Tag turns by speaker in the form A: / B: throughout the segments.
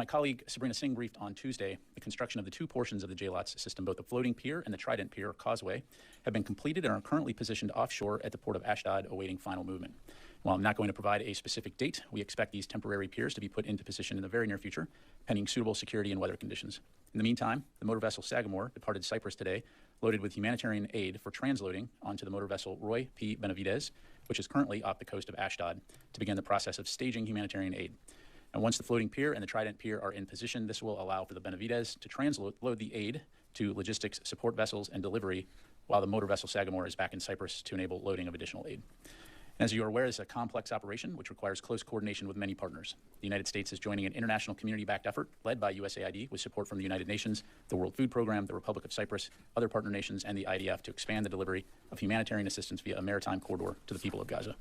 A: colleague Sabrina Singh briefed on Tuesday, the construction of the two portions of the JLOTS system, both the floating pier and the Trident Pier or causeway, have been completed and are currently positioned offshore at the port of Ashdod awaiting final movement. While I'm not going to provide a specific date, we expect these temporary piers to be put into position in the very near future, pending suitable security and weather conditions. In the meantime, the motor vessel Sagamore departed Cyprus today, loaded with humanitarian aid for transloading onto the motor vessel Roy P. Benavidez, which is currently off the coast of Ashdod, to begin the process of staging humanitarian aid. And once the floating pier and the Trident Pier are in position, this will allow for the Benavidez to transload the aid to logistics support vessels and delivery, while the motor vessel Sagamore is back in Cyprus to enable loading of additional aid. As you are aware, it's a complex operation which requires close coordination with many partners. The United States is joining an international community-backed effort led by USAID with support from the United Nations, the World Food Program, the Republic of Cyprus, other partner nations, and the IDF to expand the delivery of humanitarian assistance via a maritime corridor to the people of Gaza.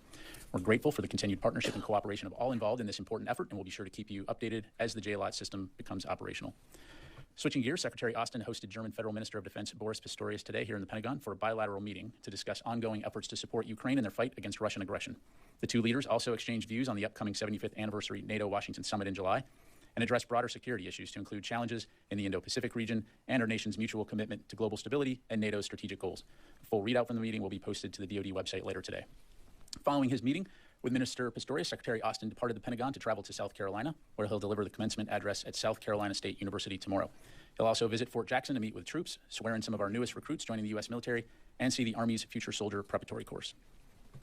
A: We're grateful for the continued partnership and cooperation of all involved in this important effort, and we'll be sure to keep you updated as the JLOT system becomes operational. Switching gears, Secretary Austin hosted German Federal Minister of Defense Boris Pistorius today here in the Pentagon for a bilateral meeting to discuss ongoing efforts to support Ukraine in their fight against Russian aggression. The two leaders also exchanged views on the upcoming 75th anniversary NATO-Washington summit in July and addressed broader security issues to include challenges in the Indo-Pacific region and our nation's mutual commitment to global stability and NATO's strategic goals. A full readout from the meeting will be posted to the DoD website later today. Following his meeting with Minister Pistorius, Secretary Austin departed the Pentagon to travel to South Carolina, where he'll deliver the commencement address at South Carolina State University tomorrow. He'll also visit Fort Jackson to meet with troops, swear in some of our newest recruits joining the U.S. military, and see the Army's Future Soldier Preparatory Course.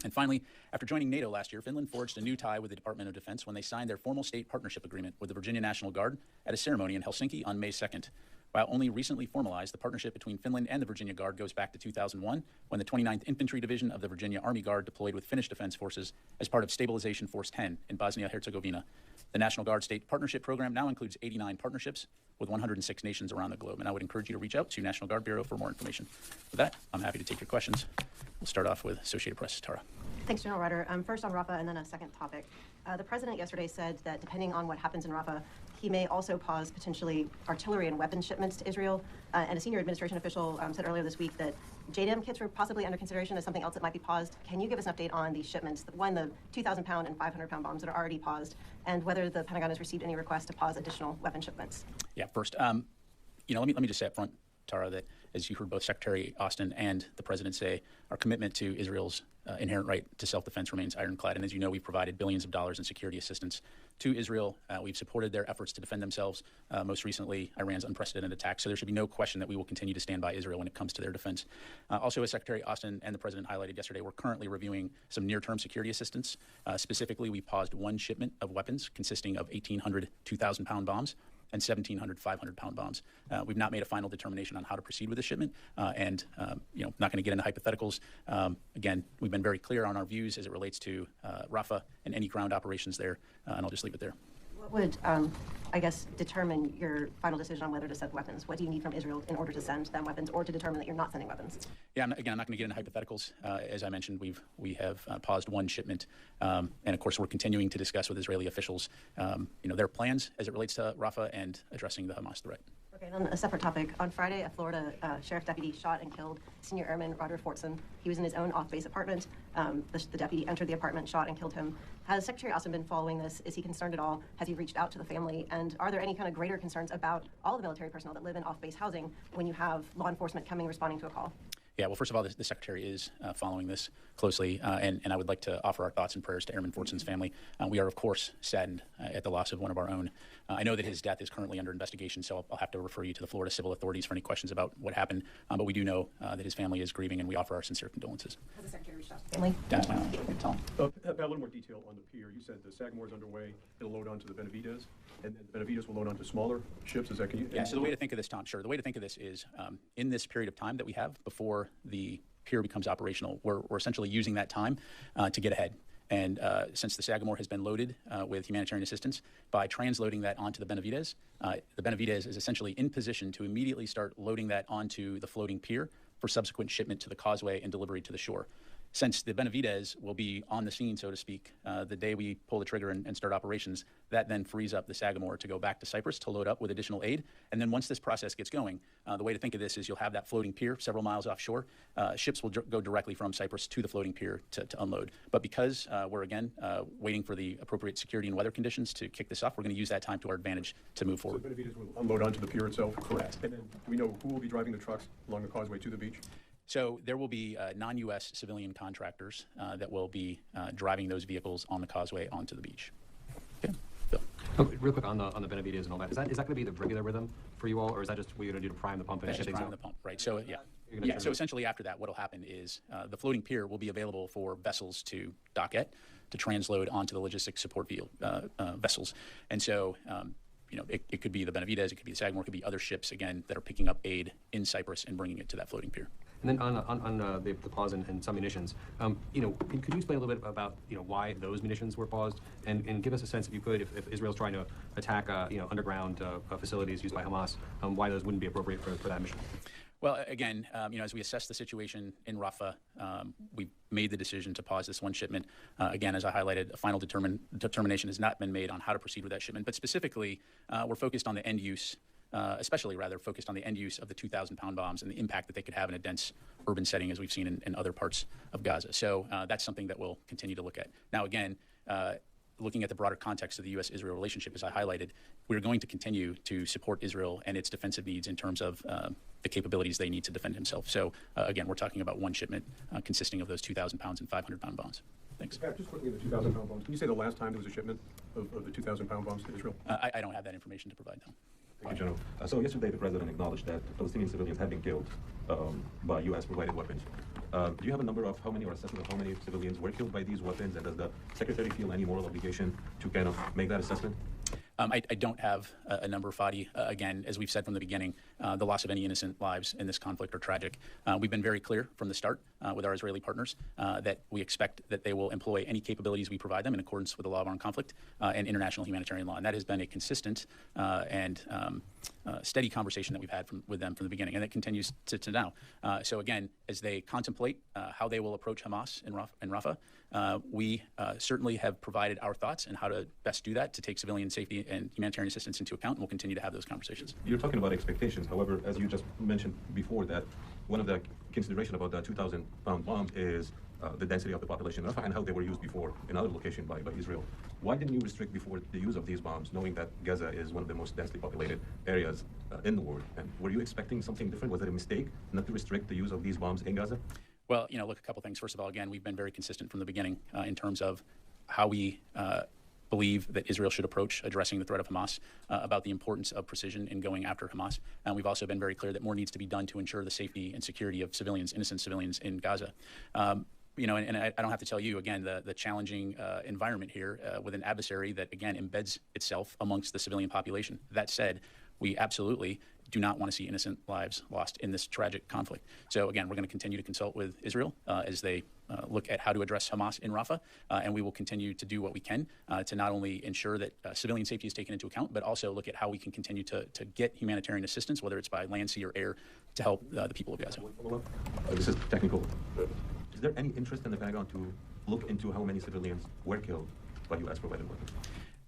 A: And finally, after joining NATO last year, Finland forged a new tie with the Department of Defense when they signed their formal state partnership agreement with the Virginia National Guard at a ceremony in Helsinki on May 2nd. While only recently formalized, the partnership between Finland and the Virginia Guard goes back to 2001, when the 29th Infantry Division of the Virginia Army Guard deployed with Finnish Defense Forces as part of Stabilization Force 10 in Bosnia-Herzegovina. The National Guard State Partnership Program now includes 89 partnerships with 106 nations around the globe, and I would encourage you to reach out to National Guard Bureau for more information. With that, I'm happy to take your questions. We'll start off with Associated Press' Tara.
B: Thanks, General Ryder. First on Rafah and then a second topic. The president yesterday said that depending on what happens in Rafah, he may also pause potentially artillery and weapons shipments to Israel. And a senior administration official said earlier this week that JDAM kits were possibly under consideration as something else that might be paused. Can you give us an update on these shipments, one, the 2,000-pound and 500-pound bombs that are already paused, and whether the Pentagon has received any requests to pause additional weapon shipments?
A: Yeah, first, let me just say up front, Tara, that as you heard both Secretary Austin and the President say, our commitment to Israel's inherent right to self-defense remains ironclad. And as you know, we've provided billions of dollars in security assistance to Israel. We've supported their efforts to defend themselves, most recently Iran's unprecedented attack. So there should be no question that we will continue to stand by Israel when it comes to their defense. Also, as Secretary Austin and the President highlighted yesterday, we're currently reviewing some near-term security assistance. Specifically, we paused one shipment of weapons consisting of 1,800 2,000-pound bombs and 1,700 500-pound bombs. We've not made a final determination on how to proceed with the shipment, and not going to get into hypotheticals. Again, we've been very clear on our views as it relates to Rafah and any ground operations there, and I'll just leave it there.
B: What would, determine your final decision on whether to send weapons? What do you need from Israel in order to send them weapons, or to determine that you're not sending weapons?
A: Yeah, I'm not going to get into hypotheticals. As I mentioned, we have paused one shipment, and of course we're continuing to discuss with Israeli officials, their plans as it relates to Rafah and addressing the Hamas threat.
B: Okay, and on a separate topic, on Friday, a Florida sheriff deputy shot and killed senior airman Roger Fortson. He was in his own off-base apartment. The deputy entered the apartment, shot, and killed him. Has Secretary Austin been following this? Is he concerned at all? Has he reached out to the family? And are there any kind of greater concerns about all the military personnel that live in off-base housing when you have law enforcement coming responding to a call?
A: Yeah, well, first of all, the Secretary is following this closely, and I would like to offer our thoughts and prayers to Airman Fortson's family. We are, of course, saddened at the loss of one of our own. I know that his death is currently under investigation, so I'll have to refer you to the Florida civil authorities for any questions about what happened. But we do know that his family is grieving, and we offer our sincere condolences.
B: Has the Secretary reached out to the family?
A: That's my own. Tell him.
C: Have a little more detail on the pier. You said the Sagamore is underway. It'll load onto the Benavidez, and then the Benavidez will load onto smaller ships. Is that
A: Yeah, so the way to think of this, Tom, sure. The way to think of this is in this period of time that we have before the pier becomes operational, we're essentially using that time to get ahead. And since the Sagamore has been loaded with humanitarian assistance, by transloading that onto the Benavidez is essentially in position to immediately start loading that onto the floating pier for subsequent shipment to the causeway and delivery to the shore. since the Benavides will be on the scene, so to speak, the day we pull the trigger and start operations, that then frees up the Sagamore to go back to Cyprus to load up with additional aid. And then once this process gets going, the way to think of this is you'll have that floating pier several miles offshore. Ships will go directly from Cyprus to the floating pier to unload. But because we're, again, waiting for the appropriate security and weather conditions to kick this off, we're going to use that time to our advantage to move forward.
C: So Benavides will unload onto the pier itself?
A: Correct.
C: And then do we know who will be driving the trucks along the causeway to the beach?
A: So there will be non-U.S. civilian contractors that will be driving those vehicles on the causeway onto the beach. Okay, Phil.
D: Oh, real quick on the Benavides and all that. Is that going to be the regular rhythm for you all, or is that just what you're going to do to prime the pump and
A: That's
D: shut
A: just
D: things
A: priming
D: out?
A: the pump, right? So yeah. So essentially, after that, what will happen is the floating pier will be available for vessels to dock at, to transload onto the logistics support vessels, and so. It could be the Benavides, it could be the Sagamore, it could be other ships, again, that are picking up aid in Cyprus and bringing it to that floating pier.
D: And then on the pause and some munitions, could you explain a little bit about, why those munitions were paused? And give us a sense, if you could, if Israel's trying to attack, underground facilities used by Hamas, why those wouldn't be appropriate for that mission?
A: Well, again, as we assess the situation in Rafah, we made the decision to pause this one shipment. Again, as I highlighted, a final determination has not been made on how to proceed with that shipment. But specifically, we're focused on the end use, especially rather focused on the end use of the 2,000-pound bombs and the impact that they could have in a dense urban setting, as we've seen in other parts of Gaza. So that's something that we'll continue to look at. Now, again, looking at the broader context of the U.S.-Israel relationship, as I highlighted, we're going to continue to support Israel and its defensive needs in terms of the capabilities they need to defend himself. So, again, we're talking about one shipment consisting of those 2,000 pounds and 500-pound bombs. Thanks.
C: Pat, just quickly, the 2,000-pound bombs. Can you say the last time there was a shipment of the 2,000-pound bombs to Israel?
A: I don't have that information to provide, though.
E: Thank you, General. So yesterday, the president acknowledged that Palestinian civilians have been killed by U.S.-provided weapons. Do you have a number of how many or assessment of how many civilians were killed by these weapons, and does the Secretary feel any moral obligation to kind of make that assessment?
A: I don't have a number, Fadi. Again, as we've said from the beginning, the loss of any innocent lives in this conflict are tragic. We've been very clear from the start with our Israeli partners that we expect that they will employ any capabilities we provide them in accordance with the law of armed conflict and international humanitarian law. And that has been a consistent and steady conversation that we've had with them from the beginning, and it continues to now. So again, as they contemplate how they will approach Hamas in Rafah, we certainly have provided our thoughts on how to best do that to take civilian safety and humanitarian assistance into account, and we'll continue to have those conversations.
E: You're talking about expectations. However, as you just mentioned before, that one of the consideration about the 2,000-pound bomb is the density of the population in Rafah and how they were used before in other locations by Israel. Why didn't you restrict before the use of these bombs, knowing that Gaza is one of the most densely populated areas in the world? And were you expecting something different? Was it a mistake not to restrict the use of these bombs in Gaza?
A: Well, look, a couple things. First of all, again, we've been very consistent from the beginning in terms of how we believe that Israel should approach addressing the threat of Hamas, about the importance of precision in going after Hamas. And we've also been very clear that more needs to be done to ensure the safety and security of civilians, innocent civilians in Gaza. And I don't have to tell you, again, the challenging environment here with an adversary that, again, embeds itself amongst the civilian population. That said, we absolutely do not want to see innocent lives lost in this tragic conflict. So, again, we're going to continue to consult with Israel as they look at how to address Hamas in Rafah, and we will continue to do what we can to not only ensure that civilian safety is taken into account, but also look at how we can continue to get humanitarian assistance, whether it's by land, sea, or air, to help the people of Gaza.
E: This is technical. Is there any interest in the Pentagon to look into how many civilians were killed by U.S.-provided weapons?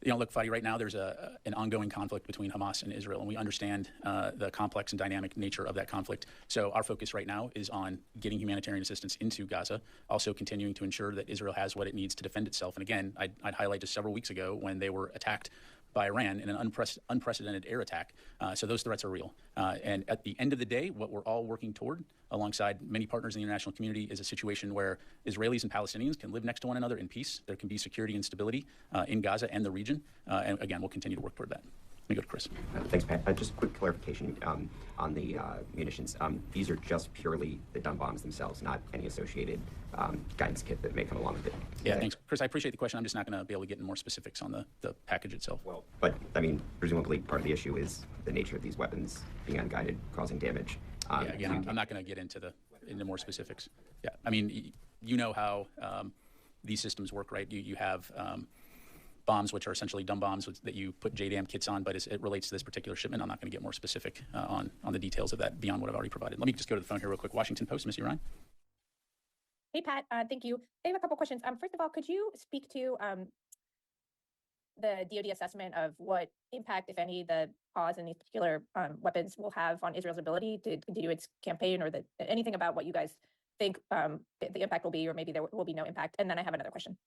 A: Look, Fadi, right now there's an ongoing conflict between Hamas and Israel, and we understand the complex and dynamic nature of that conflict. So our focus right now is on getting humanitarian assistance into Gaza, also continuing to ensure that Israel has what it needs to defend itself. And again, I'd highlight just several weeks ago when they were attacked by Iran in an unprecedented air attack. So those threats are real. And at the end of the day, what we're all working toward, alongside many partners in the international community, is a situation where Israelis and Palestinians can live next to one another in peace. There can be security and stability in Gaza and the region. And again, we'll continue to work toward that. Let me go to Chris.
F: Thanks, Pat. Just a quick clarification on the munitions. These are just purely the dumb bombs themselves, not any associated guidance kit that may come along with it.
A: Yeah, thanks. Chris, I appreciate the question. I'm just not going to be able to get into more specifics on the package itself.
F: Well, but, I mean, presumably part of the issue is the nature of these weapons being unguided, causing damage.
A: Yeah, again, I'm not going to get into more specifics. Yeah, I mean, you know how these systems work, right? You have bombs, which are essentially dumb bombs that you put JDAM kits on, but as it relates to this particular shipment, I'm not going to get more specific on the details of that beyond what I've already provided. Let me just go to the phone here real quick. Washington Post, Ms. Ryan.
G: Hey, Pat. Thank you. I have a couple questions. First of all, could you speak to the DoD assessment of what impact, if any, the pause in these particular weapons will have on Israel's ability to continue its campaign, or anything about what you guys think the impact will be, or maybe there will be no impact? And then I have another question.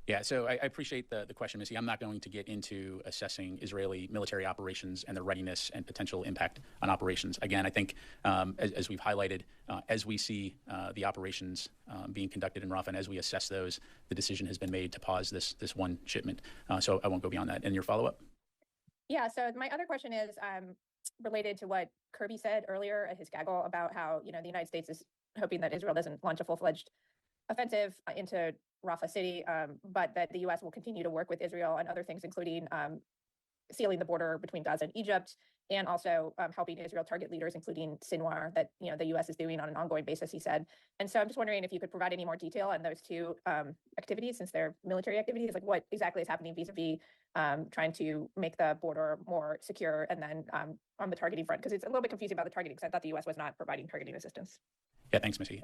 A: Yeah, so I appreciate the question, Missy. I'm not going to get into assessing Israeli military operations and their readiness and potential impact on operations. Again, I think as we've highlighted, as we see the operations being conducted in Rafah, and as we assess those, the decision has been made to pause this one shipment. So I won't go beyond that. And your follow-up?
G: Yeah, so my other question is related to what Kirby said earlier at his gaggle about how, the United States is hoping that Israel doesn't launch a full-fledged offensive into Rafah City, but that the U.S. will continue to work with Israel on other things, including sealing the border between Gaza and Egypt, and also helping Israel target leaders, including Sinwar, that the U.S. is doing on an ongoing basis, he said. And so I'm just wondering if you could provide any more detail on those two activities, since they're military activities, like what exactly is happening vis-a-vis trying to make the border more secure, and then on the targeting front, because it's a little bit confusing about the targeting, because I thought the U.S. was not providing targeting assistance.
A: Yeah, thanks, Missy.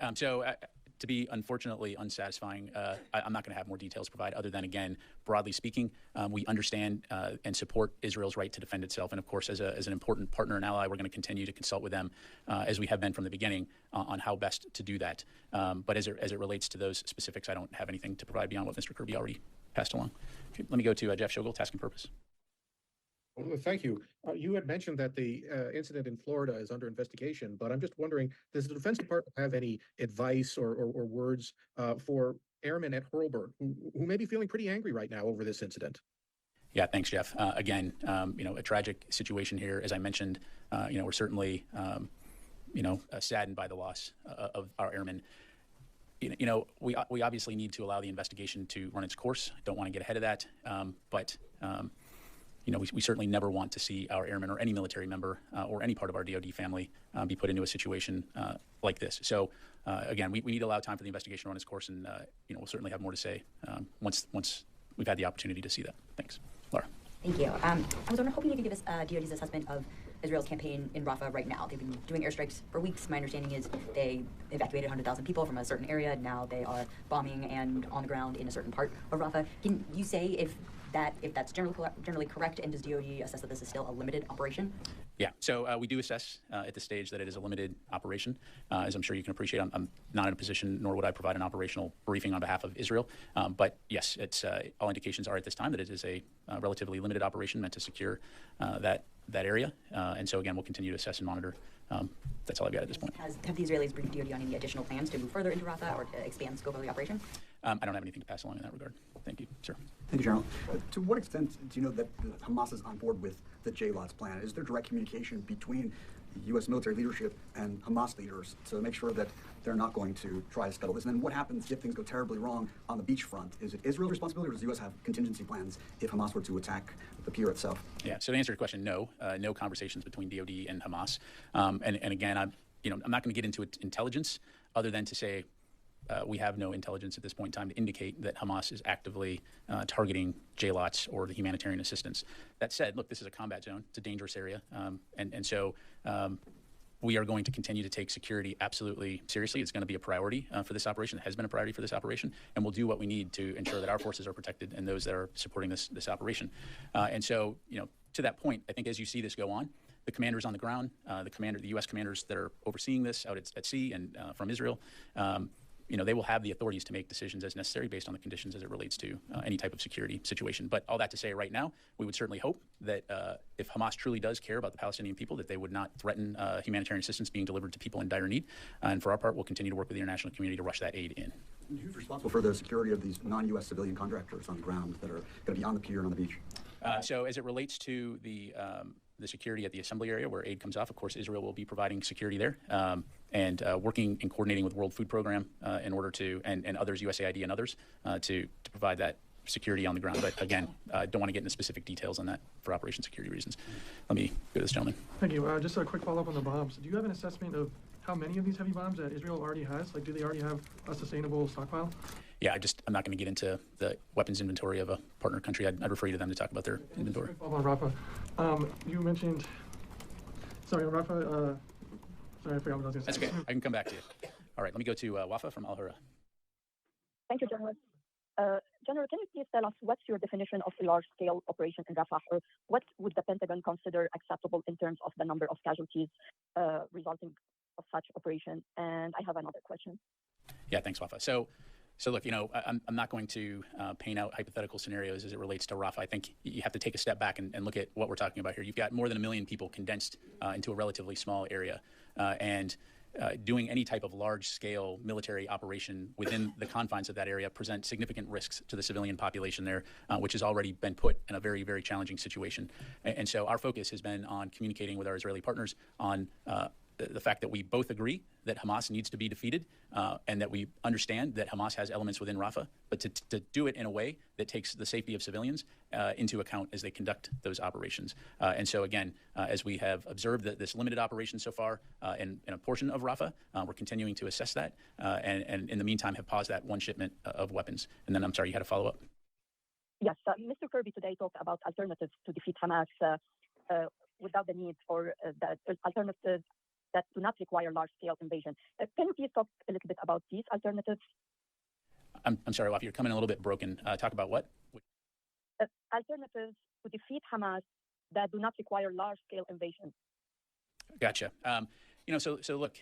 A: To be unfortunately unsatisfying, I'm not going to have more details to provide, other than, again, broadly speaking, we understand and support Israel's right to defend itself. And of course, as an important partner and ally, we're going to continue to consult with them, as we have been from the beginning, on how best to do that. But as it relates to those specifics, I don't have anything to provide beyond what Mr. Kirby already passed along. Okay, let me go to Jeff Shogel, Task and Purpose.
H: Well, thank you. You had mentioned that the incident in Florida is under investigation, but I'm just wondering, does the Defense Department have any advice or words for airmen at Hurlburt who may be feeling pretty angry right now over this incident?
A: Yeah, thanks, Jeff. Again, a tragic situation here. As I mentioned, we're certainly, saddened by the loss of our airmen. We obviously need to allow the investigation to run its course. I don't want to get ahead of that, but we certainly never want to see our airmen or any military member or any part of our DoD family be put into a situation like this. So, again, we need to allow time for the investigation to run its course, and we'll certainly have more to say once we've had the opportunity to see that. Thanks. Laura.
I: Thank you. I was hoping you could give us DoD's assessment of Israel's campaign in Rafah right now. They've been doing airstrikes for weeks. My understanding is they evacuated 100,000 people from a certain area. Now they are bombing and on the ground in a certain part of Rafah. Can you say if that's generally correct, and does DoD assess that this is still a limited operation?
A: Yeah, so we do assess at this stage that it is a limited operation. As I'm sure you can appreciate, I'm not in a position, nor would I provide an operational briefing on behalf of Israel. But yes, it's all indications are at this time that it is a relatively limited operation meant to secure that area. And so again, we'll continue to assess and monitor. That's all I've got at this point.
I: Have the Israelis briefed DoD on any additional plans to move further into Rafah or to expand the scope of the operation?
A: I don't have anything to pass along in that regard. Thank you, sir.
J: Thank you, General. To what extent do you know that Hamas is on board with the JLOTS plan? Is there direct communication between U.S. military leadership and Hamas leaders to make sure that they're not going to try to scuttle this? And then what happens if things go terribly wrong on the beach front? Is it Israel's responsibility, or does the U.S. have contingency plans if Hamas were to attack the pier itself?
A: Yeah, so to answer your question, no. No conversations between DoD and Hamas. And again, I'm not going to get into intelligence other than to say we have no intelligence at this point in time to indicate that Hamas is actively targeting JLOTS or the humanitarian assistance. That said, look, this is a combat zone. It's a dangerous area. And so we are going to continue to take security absolutely seriously. It's going to be a priority for this operation. It has been a priority for this operation. And we'll do what we need to ensure that our forces are protected and those that are supporting this operation. And so, to that point, I think as you see this go on, the commanders on the ground, the U.S. commanders that are overseeing this out at sea and from Israel, they will have the authorities to make decisions as necessary based on the conditions as it relates to any type of security situation. But all that to say, right now, we would certainly hope that if Hamas truly does care about the Palestinian people, that they would not threaten humanitarian assistance being delivered to people in dire need. And for our part, we'll continue to work with the international community to rush that aid in.
J: And who's responsible for the security of these non-U.S. civilian contractors on the ground that are going to be on the pier and on the beach?
A: So as it relates to the security at the assembly area where aid comes off, of course, Israel will be providing security there and working and coordinating with World Food Program in order to, and others, USAID and others, to provide that security on the ground. But again, I don't want to get into specific details on that for operation security reasons. Let me go to this gentleman.
K: Thank you. Just a quick follow-up on the bombs. Do you have an assessment of how many of these heavy bombs that Israel already has? Like, do they already have a sustainable stockpile?
A: Yeah, I'm not going to get into the weapons inventory of a partner country. I'd refer you to them to talk about their inventory.
K: Just a quick follow-up on Rafah. You mentioned, sorry, Rafah, sorry, I forgot what I was going to say.
A: That's okay. I can come back to you. All right, let me go to Wafa from Al Hurra.
L: Thank you, General. General, can you please tell us what's your definition of a large-scale operation in Rafah, or what would the Pentagon consider acceptable in terms of the number of casualties resulting of such operation? And I have another question.
A: Yeah, thanks, Wafa. So look, I'm not going to paint out hypothetical scenarios as it relates to Rafah. I think you have to take a step back and look at what we're talking about here. You've got more than 1 million people condensed into a relatively small area, and doing any type of large-scale military operation within the confines of that area presents significant risks to the civilian population there, which has already been put in a very, very challenging situation. And so our focus has been on communicating with our Israeli partners on the fact that we both agree that Hamas needs to be defeated, and that we understand that Hamas has elements within Rafah, but to do it in a way that takes the safety of civilians into account as they conduct those operations. And so again, as we have observed this limited operation so far in a portion of Rafah, we're continuing to assess that, and in the meantime have paused that one shipment of weapons. And then, I'm sorry, you had a follow-up?
L: Yes, Mr. Kirby today talked about alternatives to defeat Hamas without the need for the alternatives that do not require large-scale invasion. Can you please talk a little bit about these alternatives?
A: I'm sorry, Wafi, you're coming in a little bit broken. Talk about what?
L: Alternatives to defeat Hamas that do not require large-scale invasion.
A: Gotcha. So look,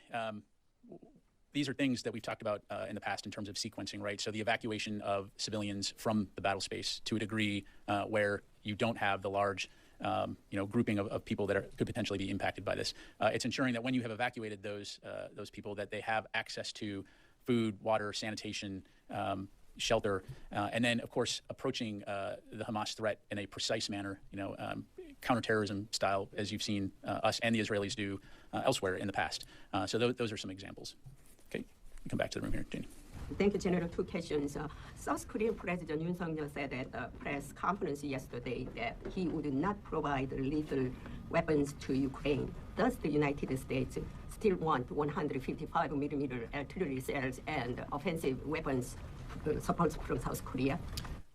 A: these are things that we've talked about in the past in terms of sequencing, right? So the evacuation of civilians from the battle space to a degree where you don't have the large grouping of people that could potentially be impacted by this. It's ensuring that when you have evacuated those people, that they have access to food, water, sanitation, shelter, and then, of course, approaching the Hamas threat in a precise manner, counterterrorism style, as you've seen us and the Israelis do elsewhere in the past. So those are some examples. Okay, come back to the room here, Janie.
M: Thank you, General. Two questions. South Korean President Yoon Suk-yeol said at a press conference yesterday that he would not provide lethal weapons to Ukraine. Does the United States still want 155 millimeter artillery cells and offensive weapons support from South Korea?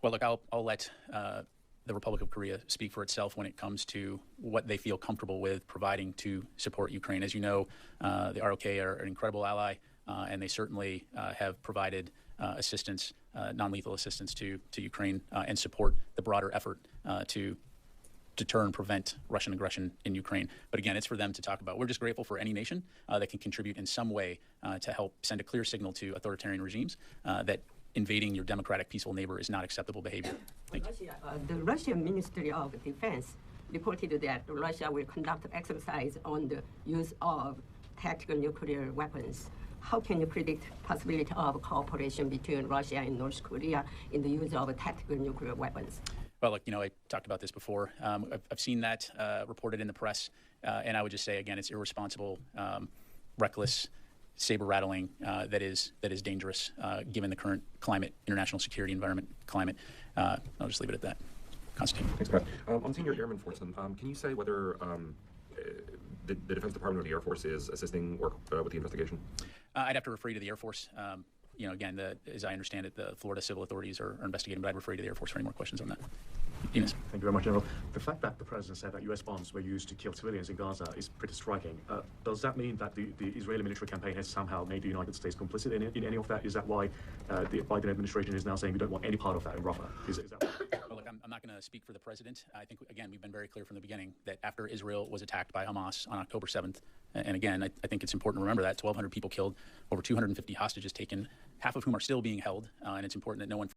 A: Well, look, I'll let the Republic of Korea speak for itself when it comes to what they feel comfortable with providing to support Ukraine. As you know, the ROK are an incredible ally. And they certainly have provided assistance, non-lethal assistance to Ukraine and support the broader effort to deter and prevent Russian aggression in Ukraine. But again, it's for them to talk about. We're just grateful for any nation that can contribute in some way to help send a clear signal to authoritarian regimes that invading your democratic, peaceful neighbor is not acceptable behavior.
M: Russia, the Russian Ministry of Defense reported that Russia will conduct exercise on the use of tactical nuclear weapons. How can you predict possibility of cooperation between Russia and North Korea in the use of tactical nuclear weapons?
A: Well, look, I talked about this before. I've seen that reported in the press, and I would just say again, it's irresponsible, reckless, saber-rattling that is dangerous given the current climate, international security environment climate. I'll just leave it at that. Constantine.
N: Thanks, Pat. On Senior Airman Force, can you say whether the Defense Department or the Air Force is assisting work with the investigation?
A: I'd have to refer you to the Air Force. Again, as I understand it, the Florida civil authorities are investigating, but I'd refer you to the Air Force for any more questions on that. Enos.
O: Thank you very much, General. The fact that the President said that U.S. bombs were used to kill civilians in Gaza is pretty striking. Does that mean that the Israeli military campaign has somehow made the United States complicit in any of that? Is that why the Biden administration is now saying we don't want any part of that in Rafah? Is that...
A: Well, look, I'm not going to speak for the President. I think, again, we've been very clear from the beginning that after Israel was attacked by Hamas on October 7th, and again, I think it's important to remember that 1,200 people killed, over 250 hostages taken, half of whom are still being held, and it's important that no one